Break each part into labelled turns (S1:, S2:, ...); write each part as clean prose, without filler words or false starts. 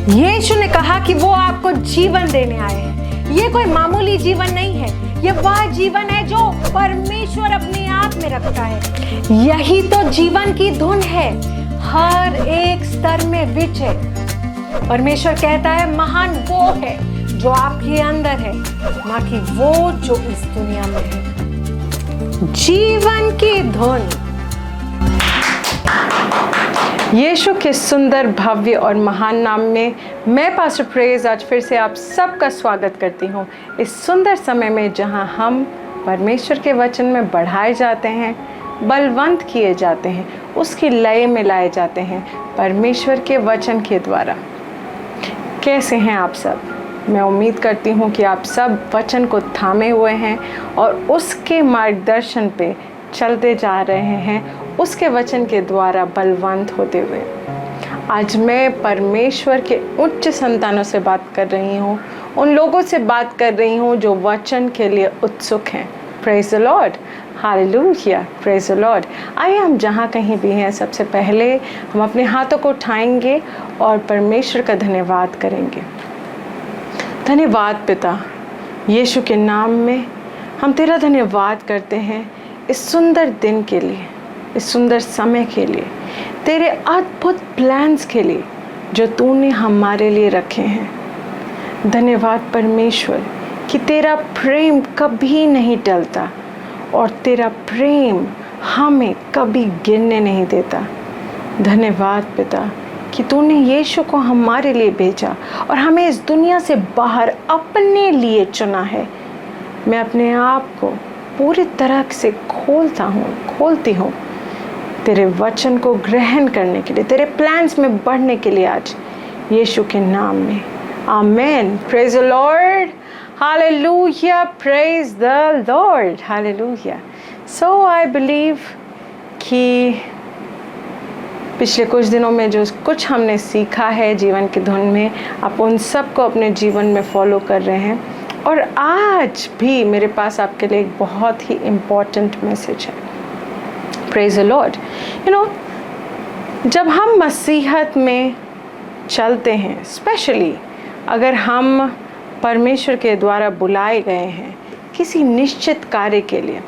S1: यीशु ने कहा कि वो आपको जीवन देने आए हैं। ये कोई मामूली जीवन नहीं है, ये वह जीवन है जो परमेश्वर अपने आप में रखता है। यही तो जीवन की धुन है, हर एक स्तर में विजय। परमेश्वर कहता है महान वो है जो आपके अंदर है, ना कि वो जो इस दुनिया में है। जीवन की धुन। यीशु के सुंदर, भव्य और महान नाम में मैं पास्टर प्रेज आज फिर से आप सबका स्वागत करती हूँ इस सुंदर समय में, जहाँ हम परमेश्वर के वचन में बढ़ाए जाते हैं, बलवंत किए जाते हैं, उसकी लय में लाए जाते हैं परमेश्वर के वचन के द्वारा। कैसे हैं आप सब? मैं उम्मीद करती हूँ कि आप सब वचन को थामे हुए हैं और उसके मार्गदर्शन पे चलते जा रहे हैं, उसके वचन के द्वारा बलवंत होते हुए। आज मैं परमेश्वर के उच्च संतानों से बात कर रही हूँ, उन लोगों से बात कर रही हूँ जो वचन के लिए उत्सुक हैं। Praise the Lord, hallelujah, praise the Lord. आइए हम जहाँ कहीं भी हैं, सबसे पहले हम अपने हाथों को उठाएंगे और परमेश्वर का धन्यवाद करेंगे। धन्यवाद पिता, यीशु के नाम में हम तेरा धन्यवाद करते हैं इस सुंदर दिन के लिए, इस सुंदर समय के लिए, तेरे अद्भुत प्लान्स के लिए जो तूने हमारे लिए रखे हैं। धन्यवाद परमेश्वर कि तेरा प्रेम कभी नहीं टलता और तेरा प्रेम हमें कभी गिरने नहीं देता। धन्यवाद पिता कि तूने यीशु को हमारे लिए भेजा और हमें इस दुनिया से बाहर अपने लिए चुना है। मैं अपने आप को पूरी तरह से खोलती हूँ तेरे वचन को ग्रहण करने के लिए, तेरे प्लान्स में बढ़ने के लिए आज यीशु के नाम में, amen. Praise the Lord, hallelujah, praise the Lord, hallelujah. So I believe कि पिछले कुछ दिनों में जो कुछ हमने सीखा है जीवन की धुन में, आप उन सब को अपने जीवन में फॉलो कर रहे हैं। और आज भी मेरे पास आपके लिए एक बहुत ही इम्पॉर्टेंट मैसेज है। Praise the Lord. जब हम मसीहत में चलते हैं, स्पेशली अगर हम परमेश्वर के द्वारा बुलाए गए हैं किसी निश्चित कार्य के लिए,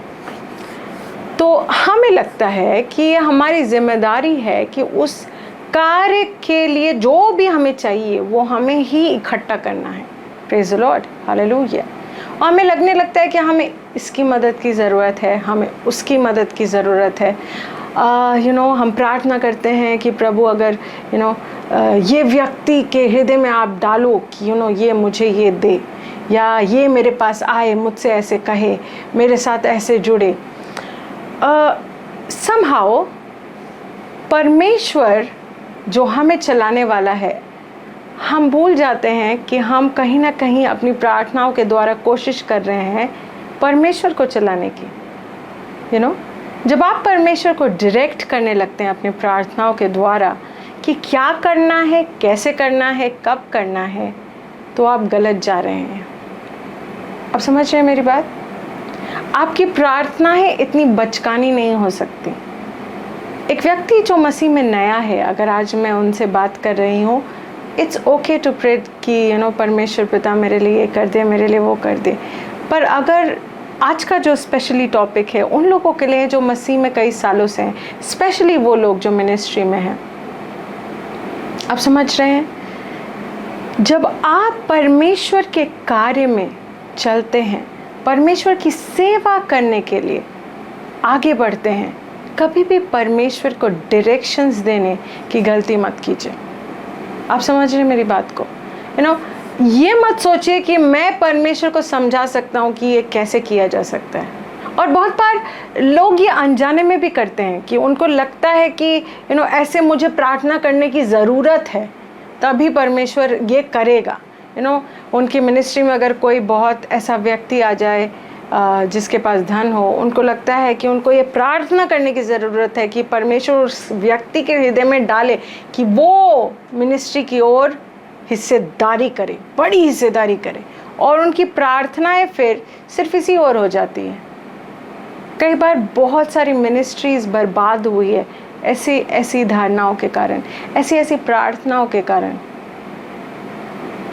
S1: तो हमें लगता है कि ये हमारी जिम्मेदारी है कि उस कार्य के लिए जो भी हमें चाहिए वो हमें ही इकट्ठा करना है। Praise the Lord, hallelujah. और हमें लगने लगता है कि हमें इसकी मदद की ज़रूरत है, हमें उसकी मदद की ज़रूरत है। हम प्रार्थना करते हैं कि प्रभु अगर ये व्यक्ति के हृदय में आप डालो कि ये मुझे ये दे, या ये मेरे पास आए, मुझसे ऐसे कहे, मेरे साथ ऐसे जुड़े। somehow परमेश्वर जो हमें चलाने वाला है, हम भूल जाते हैं कि हम कहीं ना कहीं अपनी प्रार्थनाओं के द्वारा कोशिश कर रहे हैं परमेश्वर को चलाने की। जब आप परमेश्वर को डायरेक्ट करने लगते हैं अपनी प्रार्थनाओं के द्वारा कि क्या करना है, कैसे करना है, कब करना है, तो आप गलत जा रहे हैं। आप समझ रहे हैं मेरी बात? आपकी प्रार्थनाएं इतनी बचकानी नहीं हो सकती। एक व्यक्ति जो मसीह में नया है, अगर आज मैं उनसे बात कर रही हूँ, इट्स ओके टू प्रे कि परमेश्वर पिता मेरे लिए ये कर दे, मेरे लिए वो कर दे। पर अगर आज का जो स्पेशली टॉपिक है उन लोगों के लिए जो मसीह में कई सालों से हैं, स्पेशली वो लोग जो मिनिस्ट्री में हैं, आप समझ रहे हैं? जब आप परमेश्वर के कार्य में चलते हैं, परमेश्वर की सेवा करने के लिए आगे बढ़ते हैं, कभी भी परमेश्वर को डायरेक्शंस देने की गलती मत कीजिए। आप समझ रहे हैं मेरी बात को? ये मत सोचिए कि मैं परमेश्वर को समझा सकता हूँ कि ये कैसे किया जा सकता है। और बहुत बार लोग ये अनजाने में भी करते हैं कि उनको लगता है कि ऐसे मुझे प्रार्थना करने की ज़रूरत है, तभी परमेश्वर ये करेगा। उनकी मिनिस्ट्री में अगर कोई बहुत ऐसा व्यक्ति आ जाए जिसके पास धन हो, उनको लगता है कि उनको ये प्रार्थना करने की ज़रूरत है कि परमेश्वर उस व्यक्ति के हृदय में डाले कि वो मिनिस्ट्री की ओर हिस्सेदारी करे, बड़ी हिस्सेदारी करे, और उनकी प्रार्थनाएं फिर सिर्फ इसी ओर हो जाती हैं। कई बार बहुत सारी मिनिस्ट्रीज़ बर्बाद हुई है ऐसी धारणाओं के कारण, ऐसी प्रार्थनाओं के कारण।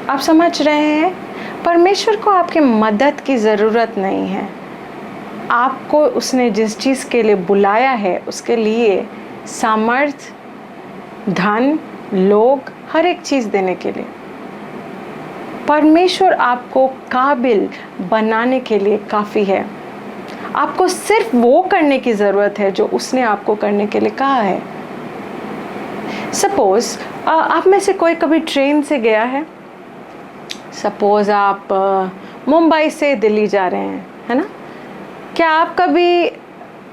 S1: आप समझ रहे हैं? परमेश्वर को आपकी मदद की ज़रूरत नहीं है। आपको उसने जिस चीज़ के लिए बुलाया है उसके लिए सामर्थ्य, धन, लोग, हर एक चीज़ देने के लिए परमेश्वर आपको काबिल बनाने के लिए काफ़ी है। आपको सिर्फ वो करने की ज़रूरत है जो उसने आपको करने के लिए कहा है। सपोज़ आप में से कोई कभी ट्रेन से गया है। सपोज़ आप मुंबई से दिल्ली जा रहे हैं, है ना? क्या आप कभी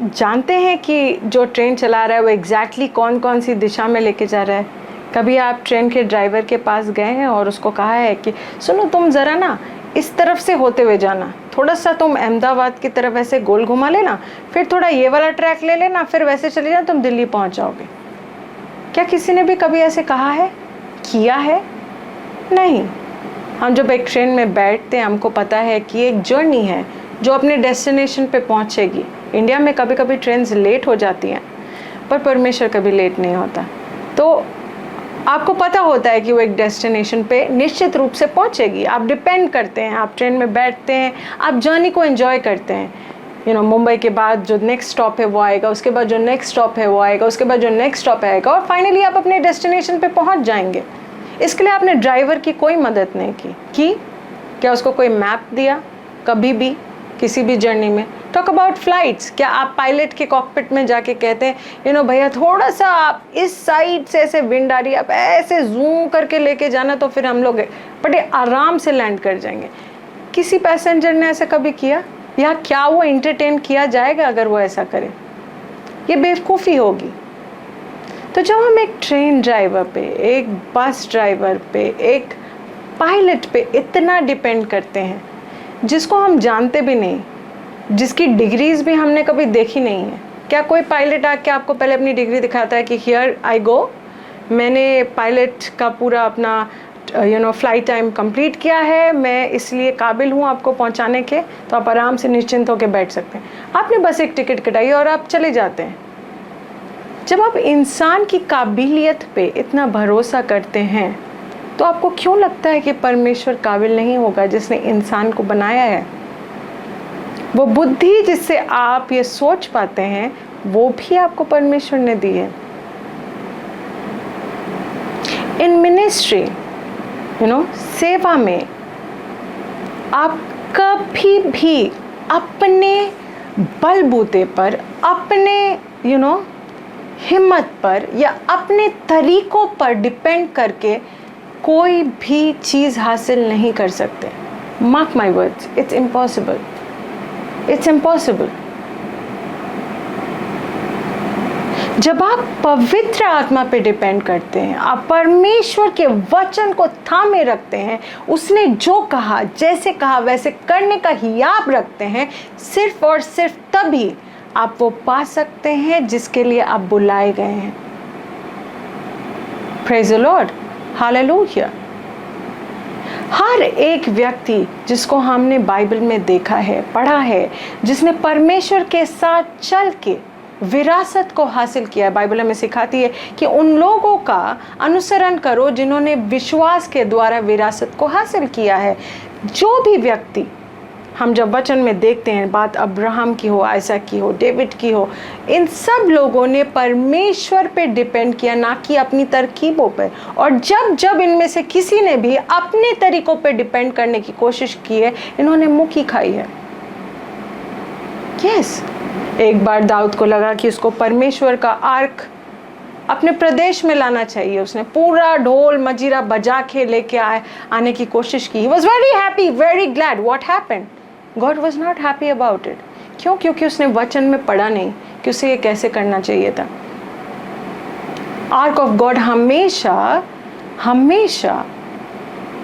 S1: जानते हैं कि जो ट्रेन चला रहा है वो एग्जैक्टली कौन कौन सी दिशा में लेके जा रहा है? कभी आप ट्रेन के ड्राइवर के पास गए हैं और उसको कहा है कि सुनो, तुम ज़रा ना इस तरफ से होते हुए जाना, थोड़ा सा तुम अहमदाबाद की तरफ ऐसे गोल घुमा लेना, फिर थोड़ा ये वाला ट्रैक ले लेना, फिर वैसे चले जाना, तुम दिल्ली पहुंच जाओगे। क्या किसी ने भी कभी ऐसे कहा है, किया है? नहीं। हम जब एक ट्रेन में बैठते हैं हमको पता है कि एक जर्नी है जो अपने डेस्टिनेशन पे पहुंचेगी। इंडिया में कभी कभी ट्रेन्स लेट हो जाती हैं, पर परमेश्वर कभी लेट नहीं होता। तो आपको पता होता है कि वो एक डेस्टिनेशन पे निश्चित रूप से पहुंचेगी। आप डिपेंड करते हैं, आप ट्रेन में बैठते हैं, आप जर्नी को एंजॉय करते हैं। मुंबई के बाद जो नेक्स्ट स्टॉप है वो आएगा, उसके बाद जो नेक्स्ट स्टॉप है वो आएगा, उसके बाद जो नेक्स्ट स्टॉप आएगा, और फाइनली आप अपने डेस्टिनेशन पे पहुंच जाएंगे। इसके लिए आपने ड्राइवर की कोई मदद नहीं की। क्या उसको कोई मैप दिया कभी भी किसी भी जर्नी में? टॉक अबाउट फ्लाइट्स, क्या आप पायलट के कॉकपिट में जाके कहते हैं भैया थोड़ा सा आप इस साइड से ऐसे विंड आ रही है, आप ऐसे जूम करके लेके जाना तो फिर हम लोग बड़े आराम से लैंड कर जाएंगे? किसी पैसेंजर ने ऐसा कभी किया? या क्या वो एंटरटेन किया जाएगा अगर वो ऐसा करे? ये बेवकूफ़ी होगी। तो जब हम एक ट्रेन ड्राइवर पे, एक बस ड्राइवर पे, एक पायलट पे इतना डिपेंड करते हैं जिसको हम जानते भी नहीं, जिसकी डिग्रीज भी हमने कभी देखी नहीं है। क्या कोई पायलट आके आपको पहले अपनी डिग्री दिखाता है कि हियर आई गो, मैंने पायलट का पूरा अपना फ्लाइट टाइम कंप्लीट किया है, मैं इसलिए काबिल हूँ आपको पहुँचाने के, तो आप आराम से निश्चिंत होकर बैठ सकते हैं। आपने बस एक टिकट कटाई और आप चले जाते हैं। जब आप इंसान की काबिलियत पे इतना भरोसा करते हैं तो आपको क्यों लगता है कि परमेश्वर काबिल नहीं होगा जिसने इंसान को बनाया है? वो बुद्धि जिससे आप ये सोच पाते हैं वो भी आपको परमेश्वर ने दी है। इन मिनिस्ट्री सेवा में आप कभी भी अपने बलबूते पर, अपने हिम्मत पर या अपने तरीकों पर डिपेंड करके कोई भी चीज़ हासिल नहीं कर सकते। Mark my words, it's impossible, it's impossible. जब आप पवित्र आत्मा पे डिपेंड करते हैं, आप परमेश्वर के वचन को थामे रखते हैं, उसने जो कहा, जैसे कहा वैसे करने का हियाब रखते हैं, सिर्फ और सिर्फ तभी आप वो पा सकते हैं जिसके लिए आप बुलाए गए हैं। Praise the Lord, hallelujah. हर एक व्यक्ति जिसको हमने बाइबल में देखा है, पढ़ा है, जिसने परमेश्वर के साथ चल के विरासत को हासिल किया है, बाइबल हमें सिखाती है कि उन लोगों का अनुसरण करो जिन्होंने विश्वास के द्वारा विरासत को हासिल किया है। जो भी व्यक्ति, हम जब वचन में देखते हैं, बात अब्राहम की हो, आइसक की हो, डेविड की हो, इन सब लोगों ने परमेश्वर पे डिपेंड किया, ना कि अपनी तरकीबों पे। और जब जब इनमें से किसी ने भी अपने तरीकों पे डिपेंड करने की कोशिश की है, इन्होंने मुक्की खाई है। यस, एक बार दाऊद को लगा कि उसको परमेश्वर का आर्क अपने प्रदेश में लाना चाहिए। उसने पूरा ढोल मजीरा बजा के लेके आने की कोशिश की। He was very happy, very glad. What happened? God was not happy about it. क्यों? क्योंकि उसने वचन में पढ़ा नहीं कि उसे ये कैसे करना चाहिए था। आर्क ऑफ गॉड हमेशा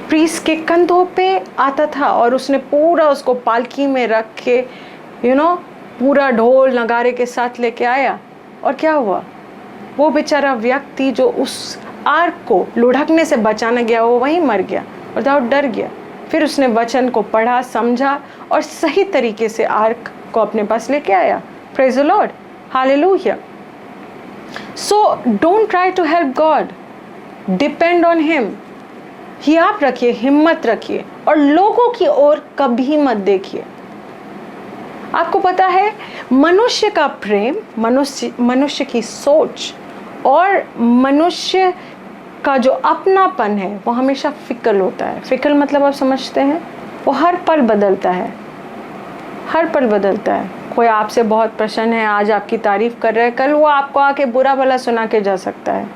S1: प्रीस्ट के कंधों पे आता था और उसने पूरा उसको पालकी में रख के पूरा ढोल नगारे के साथ लेके आया। और क्या हुआ? वो बेचारा व्यक्ति जो उस आर्क को लुढ़कने से बचाने गया, वो वहीं मर गया और दाऊद डर गया। फिर उसने वचन को पढ़ा, समझा और सही तरीके से आर्क को अपने पास लेके आया। Praise the Lord, hallelujah. So don't try to help God, depend on him. ये आप रखिए, हिम्मत रखिए और लोगों की ओर कभी मत देखिए। आपको पता है मनुष्य का प्रेम, मनुष्य की सोच और मनुष्य का जो अपनापन है वो हमेशा फिकल होता है। फिकल मतलब आप समझते हैं, वो हर पल बदलता है, हर पल बदलता है। कोई आपसे बहुत प्रसन्न है, आज आपकी तारीफ कर रहा है, कल वो आपको आके बुरा भला सुना के जा सकता है।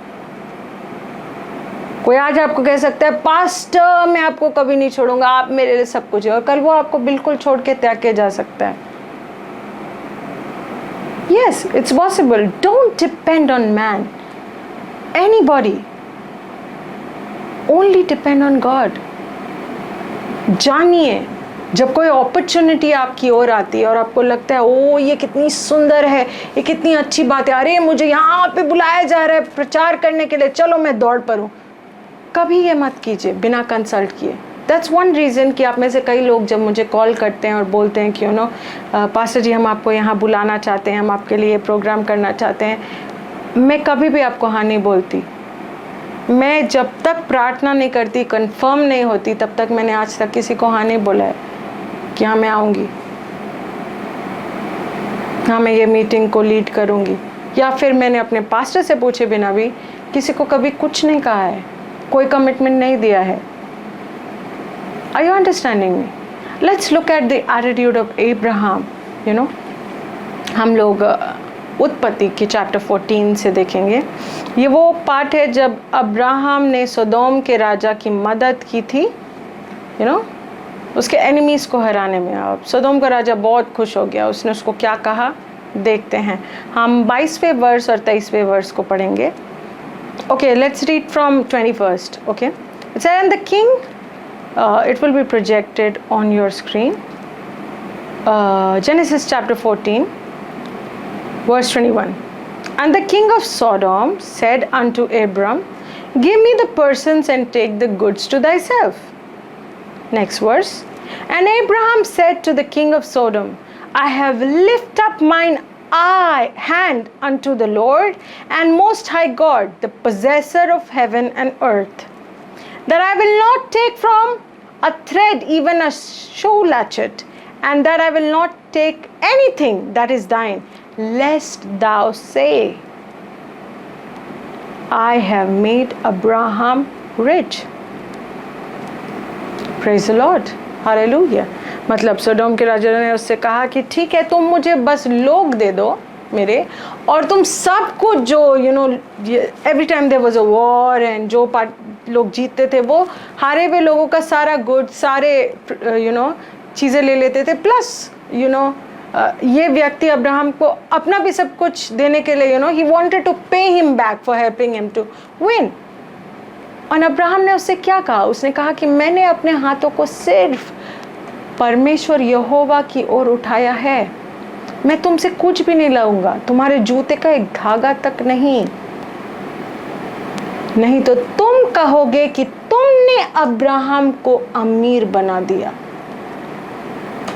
S1: कोई आज आपको कह सकता है पास्टर मैं आपको कभी नहीं छोड़ूंगा, आप मेरे लिए सब कुछ है, और कल वो आपको बिल्कुल छोड़ के त्याग के जा सकता है। Yes, it's possible. Don't depend on man, anybody. Only depend on God. जानिए, जब कोई अपॉर्चुनिटी आपकी ओर आती है और आपको लगता है ओ ये कितनी सुंदर है, ये कितनी अच्छी बात है, अरे मुझे यहाँ पे बुलाया जा रहा है प्रचार करने के लिए, चलो मैं दौड़ पड़ूं, कभी ये मत कीजिए बिना कंसल्ट किए। दैट्स वन रीज़न कि आप में से कई लोग जब मुझे कॉल करते हैं और बोलते हैं कि यू नो पास्टर जी हम आपको यहाँ बुलाना चाहते हैं, हम आपके लिए प्रोग्राम करना चाहते हैं, मैं कभी भी आपको हाँ नहीं बोलती। मैं जब तक प्रार्थना नहीं करती, कंफर्म नहीं होती, तब तक मैंने आज तक किसी को हाँ नहीं बोला है कि हाँ मैं आऊँगी, हाँ मैं ये मीटिंग को लीड करूँगी, या फिर मैंने अपने पास्टर से पूछे बिना भी किसी को कभी कुछ नहीं कहा है, कोई कमिटमेंट नहीं दिया है। Are you understanding me? Let's look at the attitude of Abraham. You know, हम लोग उत्पत्ति की चैप्टर 14 से देखेंगे। ये वो पार्ट है जब अब्राहम ने सोदोम के राजा की मदद की थी, you know, उसके एनिमीज को हराने में। अब सोदोम का राजा बहुत खुश हो गया, उसने उसको क्या कहा देखते हैं। हम 22वें वर्स और 23वें वर्स को पढ़ेंगे। Okay, let's read from 21st. Okay, it said, and the king. It will be projected on your screen. Genesis chapter 14, verse 21. And the king of Sodom said unto Abram, give me the persons and take the goods to thyself. Next verse. And Abraham said to the king of Sodom, I have lifted up mine hand unto the Lord and Most High God, the possessor of heaven and earth, that I will not take from a thread even a shoe latchet, and that I will not take anything that is thine, lest thou say, I have made Abraham rich. Praise the Lord. Hallelujah. मतलब Sodom के राजा ने उससे कहा कि ठीक है तुम मुझे बस लोग दे दो मेरे, और तुम सब कुछ जो you know every time there was a war and जो लोग जीतते थे वो हारे हुए लोगों का सारा गुड, सारे यू नो चीज़ें ले लेते थे, प्लस यू नो ये व्यक्ति अब्राहम को अपना भी सब कुछ देने के लिए you know he wanted to pay him back for helping him to win. और अब्राहम ने उससे क्या कहा, उसने कहा कि मैंने अपने हाथों को सिर्फ परमेश्वर यहोवा की ओर उठाया है, मैं तुमसे कुछ भी नहीं लाऊंगा, तुम्हारे जूते का एक धागा तक नहीं, नहीं तो तुम कहोगे कि तुमने अब्राहम को अमीर बना दिया।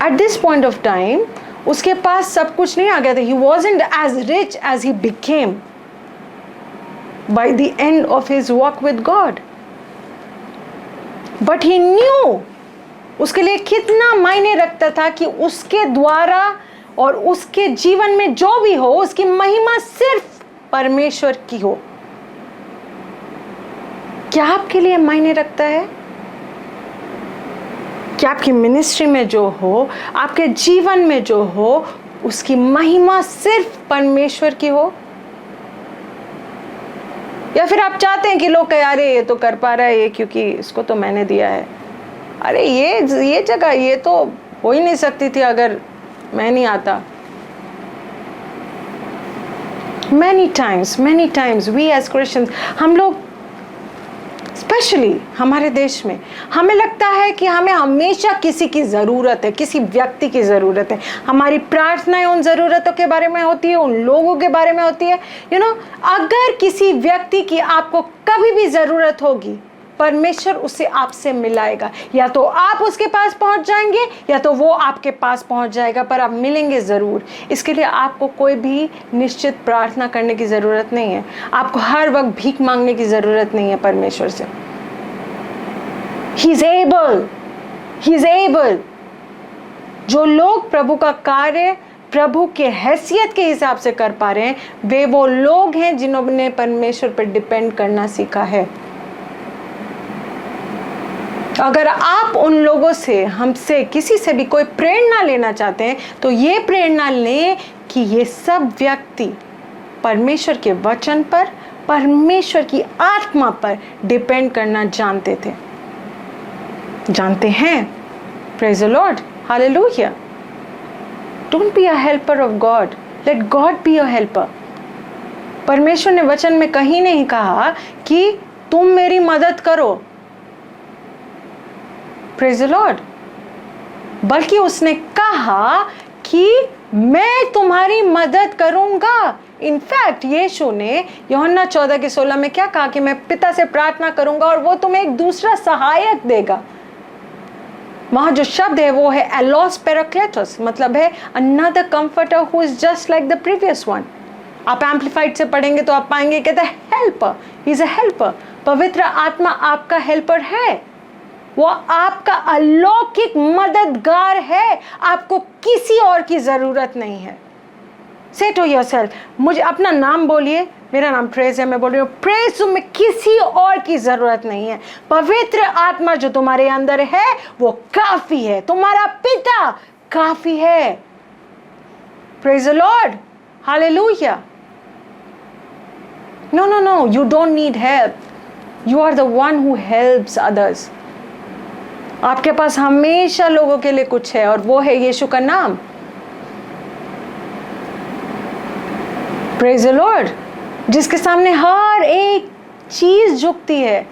S1: At this point of time उसके पास सब कुछ नहीं आ गया था, he wasn't as rich as he became by the end of his walk with God, but he knew उसके लिए कितना मायने रखता था कि उसके द्वारा और उसके जीवन में जो भी हो उसकी महिमा सिर्फ परमेश्वर की हो। क्या आपके लिए मायने रखता है कि आपकी मिनिस्ट्री में जो हो, आपके जीवन में जो हो, उसकी महिमा सिर्फ परमेश्वर की हो? या फिर आप चाहते हैं कि लोग कहें अरे ये तो कर पा रहा है ये क्योंकि इसको तो मैंने दिया है, अरे ये जगह ये तो हो ही नहीं सकती थी अगर मैं नहीं आता। Many times we as Christians, हम लोग स्पेशली हमारे देश में हमें लगता है कि हमें हमेशा किसी की ज़रूरत है, किसी व्यक्ति की ज़रूरत है। हमारी प्रार्थनाएं उन ज़रूरतों के बारे में होती है, उन लोगों के बारे में होती है। यू नो, अगर किसी व्यक्ति की आपको कभी भी ज़रूरत होगी, परमेश्वर उसे आपसे मिलाएगा। या तो आप उसके पास पहुंच जाएंगे या तो वो आपके पास पहुंच जाएगा, पर आप मिलेंगे ज़रूर। इसके लिए आपको कोई भी निश्चित प्रार्थना करने की ज़रूरत नहीं है, आपको हर वक्त भीख मांगने की ज़रूरत नहीं है परमेश्वर से। He is able, he is able. जो लोग प्रभु का कार्य प्रभु के हैसियत के हिसाब से कर पा रहे हैं, वे वो लोग हैं जिन्होंने परमेश्वर पर डिपेंड करना सीखा है। अगर आप उन लोगों से, हमसे, किसी से भी कोई प्रेरणा लेना चाहते हैं, तो ये प्रेरणा लें कि ये सब व्यक्ति परमेश्वर के वचन पर, परमेश्वर की आत्मा पर डिपेंड करना जानते थे, जानते हैं। Praise the Lord, hallelujah. Don't be a helper of God, let God be a helper. परमेश्वर ने वचन में कहीं नहीं कहा कि तुम मेरी मदद करो, प्रेज द लॉर्ड, बल्कि उसने कहा कि मैं तुम्हारी मदद करूंगा। इनफैक्ट यीशु ने यूहन्ना 14:16 में क्या कहा कि मैं पिता से प्रार्थना करूंगा और वो तुम्हें एक दूसरा सहायक देगा। वहां जो शब्द है वो है एलोस पैराक्लेटोस, मतलब है another comforter who is just like the previous one. आप एम्पलीफाइड से पढ़ेंगे तो आप पाएंगे कहते हैं helper, he is a helper. पवित्र आत्मा आपका हेल्पर है, वो आपका अलौकिक मददगार है। आपको किसी और की जरूरत नहीं है। से टू योरसेल्फ, मुझे अपना नाम बोलिए, मेरा नाम प्रेज है, मैं बोल रही हूँ प्रेज, तुम्हें किसी और की जरूरत नहीं है। पवित्र आत्मा जो तुम्हारे अंदर है वो काफी है, तुम्हारा पिता काफी है। Praise the Lord, hallelujah. No no no, you don't need help, you are the one who helps others. आपके पास हमेशा लोगों के लिए कुछ है और वो है यीशु का नाम। प्रेज द लॉर्ड, जिसके सामने हर एक चीज झुकती है,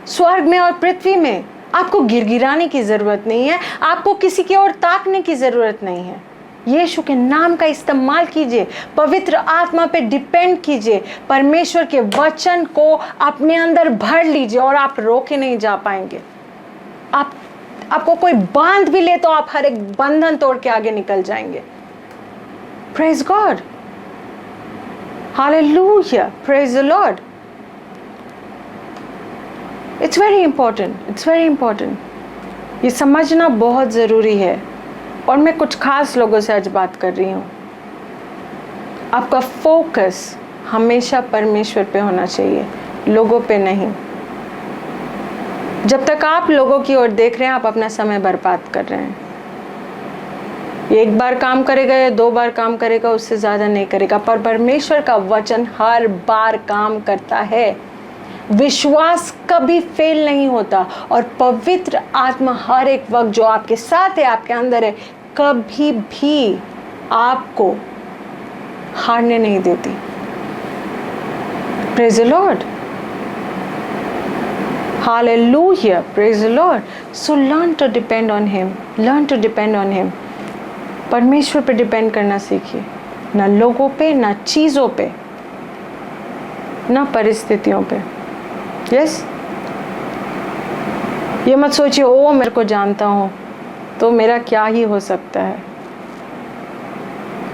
S1: स्वर्ग में और पृथ्वी में। आपको गिड़गिड़ाने की जरूरत नहीं है, आपको किसी की ओर ताकने की जरूरत नहीं है। यीशु के नाम का इस्तेमाल कीजिए, पवित्र आत्मा पे डिपेंड कीजिए, परमेश्वर के वचन को अपने अंदर भर लीजिए और आप रोके नहीं जा पाएंगे। आपको कोई बांध भी ले तो आप हर एक बंधन तोड़ के आगे निकल जाएंगे। Praise God, hallelujah, praise the Lord. It's very important, it's very important. ये समझना बहुत ज़रूरी है। और मैं कुछ खास लोगों से आज बात कर रही हूँ। आपका फोकस हमेशा परमेश्वर पे होना चाहिए, लोगों पे नहीं। जब तक आप लोगों की ओर देख रहे हैं, आप अपना समय बर्बाद कर रहे हैं। एक बार काम करेगा या 2 बार काम करेगा, उससे ज़्यादा नहीं करेगा। पर परमेश्वर का वचन हर बार काम करता है। विश्वास कभी फेल नहीं होता और पवित्र आत्मा हर एक वक्त जो आपके साथ है, आपके अंदर है, कभी भी आपको हारने नहीं देती। Praise the Lord, hallelujah, praise the Lord. So learn to depend on him, learn to depend on him. परमेश्वर पे डिपेंड करना सीखिए, ना लोगों पे, ना चीज़ों पे, ना परिस्थितियों पे। यस, ये मत सोचिए ओ मेरे को जानता हूँ तो मेरा क्या ही हो सकता है।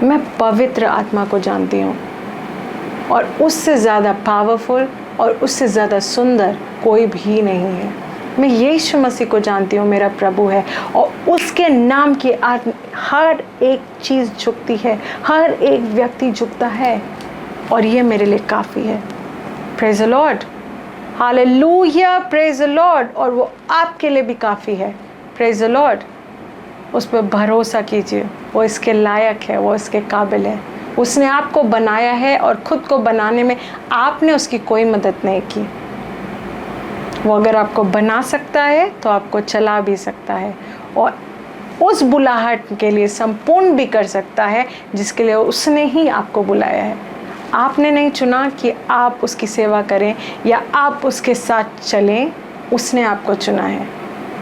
S1: मैं पवित्र आत्मा को जानती हूँ और उससे ज़्यादा पावरफुल और उससे ज़्यादा सुंदर कोई भी नहीं है। मैं यीशु मसीह को जानती हूँ, मेरा प्रभु है और उसके नाम की आत्मा हर एक चीज़ झुकती है, हर एक व्यक्ति झुकता है और ये मेरे लिए काफ़ी है। Praise the Lord, hallelujah, praise the Lord. और वो आपके लिए भी काफ़ी है। प्रेज द लॉर्ड, उस पर भरोसा कीजिए, वो इसके लायक है, वो इसके काबिल है। उसने आपको बनाया है और ख़ुद को बनाने में आपने उसकी कोई मदद नहीं की। वो अगर आपको बना सकता है तो आपको चला भी सकता है और उस बुलाहट के लिए संपूर्ण भी कर सकता है जिसके लिए उसने ही आपको बुलाया है। आपने नहीं चुना कि आप उसकी सेवा करें या आप उसके साथ चलें, उसने आपको चुना है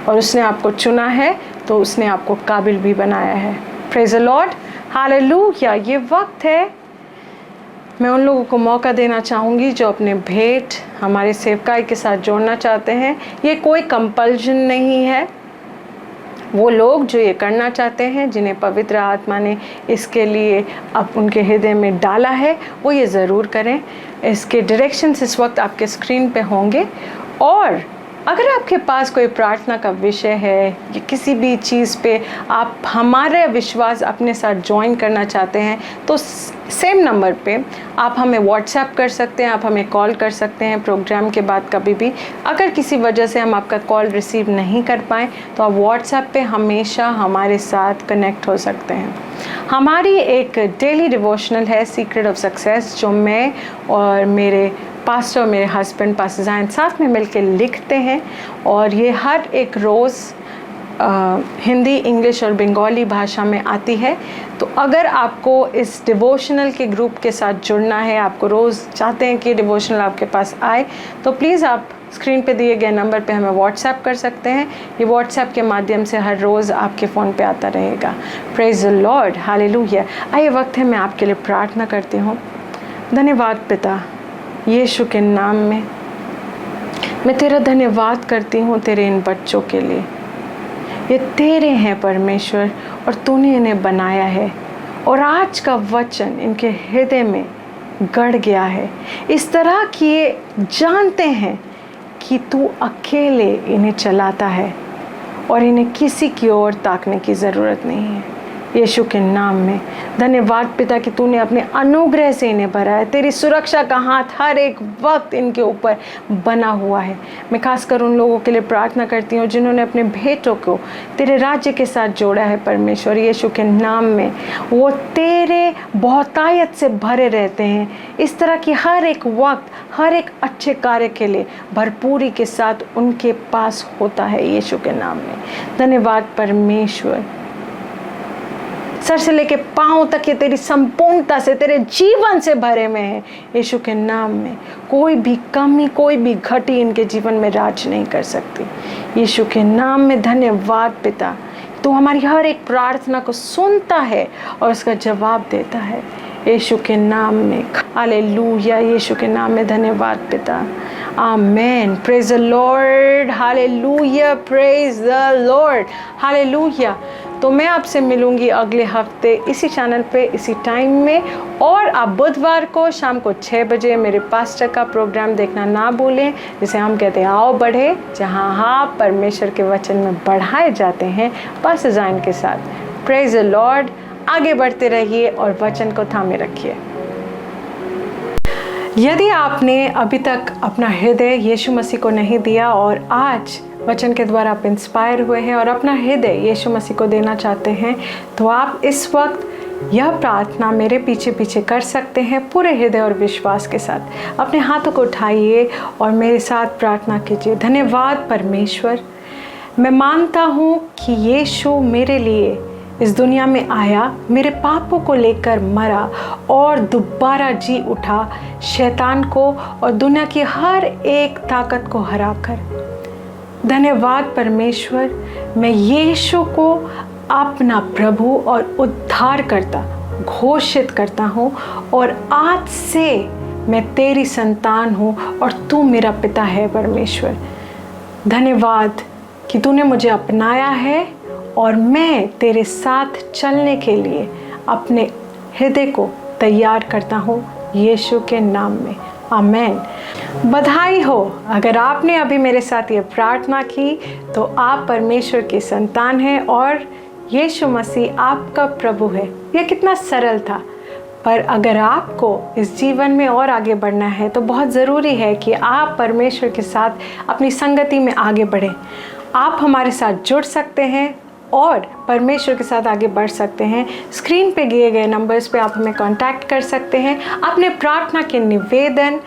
S1: और उसने आपको चुना है तो उसने आपको काबिल भी बनाया है। Praise the Lord, hallelujah. ये वक्त है, मैं उन लोगों को मौका देना चाहूँगी जो अपने भेंट हमारे सेवकाई के साथ जोड़ना चाहते हैं। ये कोई कंपल्शन नहीं है। वो लोग जो ये करना चाहते हैं, जिन्हें पवित्र आत्मा ने इसके लिए अब उनके हृदय में डाला है, वो ये ज़रूर करें। इसके डायरेक्शंस इस वक्त आपके स्क्रीन पे होंगे और अगर आपके पास कोई प्रार्थना का विषय है या किसी भी चीज़ पे आप हमारे विश्वास अपने साथ ज्वाइन करना चाहते हैं तो सेम नंबर पे आप हमें व्हाट्सएप कर सकते हैं, आप हमें कॉल कर सकते हैं प्रोग्राम के बाद कभी भी। अगर किसी वजह से हम आपका कॉल रिसीव नहीं कर पाएँ तो आप व्हाट्सएप पे हमेशा हमारे साथ कनेक्ट हो सकते हैं। हमारी एक डेली डिवोशनल है सीक्रेट ऑफ सक्सेस, जो मैं और मेरे पास्टर और मेरे हस्बैंड पास्टर ज़ायन साथ में मिलकर लिखते हैं, और ये हर एक रोज़ हिंदी, इंग्लिश और बंगाली भाषा में आती है। तो अगर आपको इस डिवोशनल के ग्रुप के साथ जुड़ना है, आपको रोज़ चाहते हैं कि डिवोशनल आपके पास आए, तो प्लीज़ आप स्क्रीन पे दिए गए नंबर पे हमें व्हाट्सएप कर सकते हैं। ये व्हाट्सएप के माध्यम से हर रोज़ आपके फ़ोन पे आता रहेगा। Praise the Lord, hallelujah. आइए वक्त है मैं आपके लिए प्रार्थना करती हूँ। धन्यवाद पिता, यीशु के नाम में मैं तेरा धन्यवाद करती हूँ तेरे इन बच्चों के लिए। ये तेरे हैं परमेश्वर, और तूने इन्हें बनाया है, और आज का वचन इनके हृदय में गड़ गया है इस तरह कि ये जानते हैं कि तू अकेले इन्हें चलाता है और इन्हें किसी की ओर ताकने की ज़रूरत नहीं है। यीशु के नाम में धन्यवाद पिता कि तूने अपने अनुग्रह से इन्हें भरा है। तेरी सुरक्षा का हाथ हर एक वक्त इनके ऊपर बना हुआ है। मैं खासकर उन लोगों के लिए प्रार्थना करती हूँ जिन्होंने अपने बेटों को तेरे राज्य के साथ जोड़ा है परमेश्वर। यीशु के नाम में वो तेरे बहुतायत से भरे रहते हैं, इस तरह की हर एक वक्त हर एक अच्छे कार्य के लिए भरपूरी के साथ उनके पास होता है। यीशु के नाम में धन्यवाद परमेश्वर। सर से लेके पाँव तक ये तेरी संपूर्णता से, तेरे जीवन से भरे में है। यीशु के नाम में कोई भी कमी, कोई भी घटी इनके जीवन में राज नहीं कर सकती। यीशु के नाम में धन्यवाद पिता, तू हमारी हर एक प्रार्थना को सुनता है और उसका जवाब देता है। यीशु के नाम में हालेलुया। यीशु के नाम में धन्यवाद पिता, amen. Praise the Lord, hallelujah, praise the Lord, hallelujah. तो मैं आपसे मिलूंगी अगले हफ्ते इसी चैनल पे इसी टाइम में, और आप बुधवार को शाम को 6 बजे मेरे पास्टर का प्रोग्राम देखना ना भूलें, जिसे हम कहते हैं आओ बढ़े, जहां आप परमेश्वर के वचन में बढ़ाए जाते हैं पास्टर ज़ायन के साथ। Praise the Lord. आगे बढ़ते रहिए और वचन को थामे रखिए। यदि आपने अभी तक अपना हृदय यीशु मसीह को नहीं दिया और आज वचन के द्वारा आप इंस्पायर हुए हैं और अपना हृदय यीशु मसीह को देना चाहते हैं, तो आप इस वक्त यह प्रार्थना मेरे पीछे पीछे कर सकते हैं पूरे हृदय और विश्वास के साथ। अपने हाथों को उठाइए और मेरे साथ प्रार्थना कीजिए। धन्यवाद परमेश्वर, मैं मानता हूँ कि यीशु मेरे लिए इस दुनिया में आया, मेरे पापों को लेकर मरा और दोबारा जी उठा, शैतान को और दुनिया की हर एक ताकत को हराकर। धन्यवाद परमेश्वर, मैं यीशु को अपना प्रभु और उद्धारकर्ता घोषित करता हूँ, और आज से मैं तेरी संतान हूँ और तू मेरा पिता है परमेश्वर। धन्यवाद कि तूने मुझे अपनाया है और मैं तेरे साथ चलने के लिए अपने हृदय को तैयार करता हूँ यीशु के नाम में, आमेन। बधाई हो, अगर आपने अभी मेरे साथ ये प्रार्थना की तो आप परमेश्वर की संतान हैं और यीशु मसीह आपका प्रभु है। यह कितना सरल था, पर अगर आपको इस जीवन में और आगे बढ़ना है तो बहुत ज़रूरी है कि आप परमेश्वर के साथ अपनी संगति में आगे बढ़ें। आप हमारे साथ जुड़ सकते हैं और परमेश्वर के साथ आगे बढ़ सकते हैं। स्क्रीन पे दिए गए नंबर्स पे आप हमें कांटेक्ट कर सकते हैं। अपने प्रार्थना के निवेदन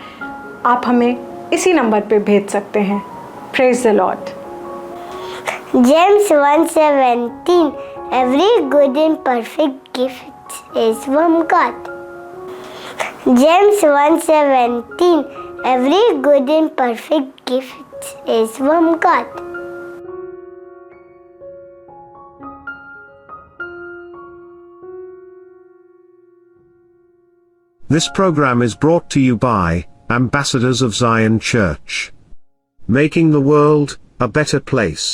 S1: आप हमें इसी नंबर पे भेज सकते हैं। Praise the Lord.
S2: James 1:17 Every good and perfect gift is from God. James 1:17 Every good and perfect gift is from God.
S3: This program is brought to you by Ambassadors of Zion Church, making the world a better place.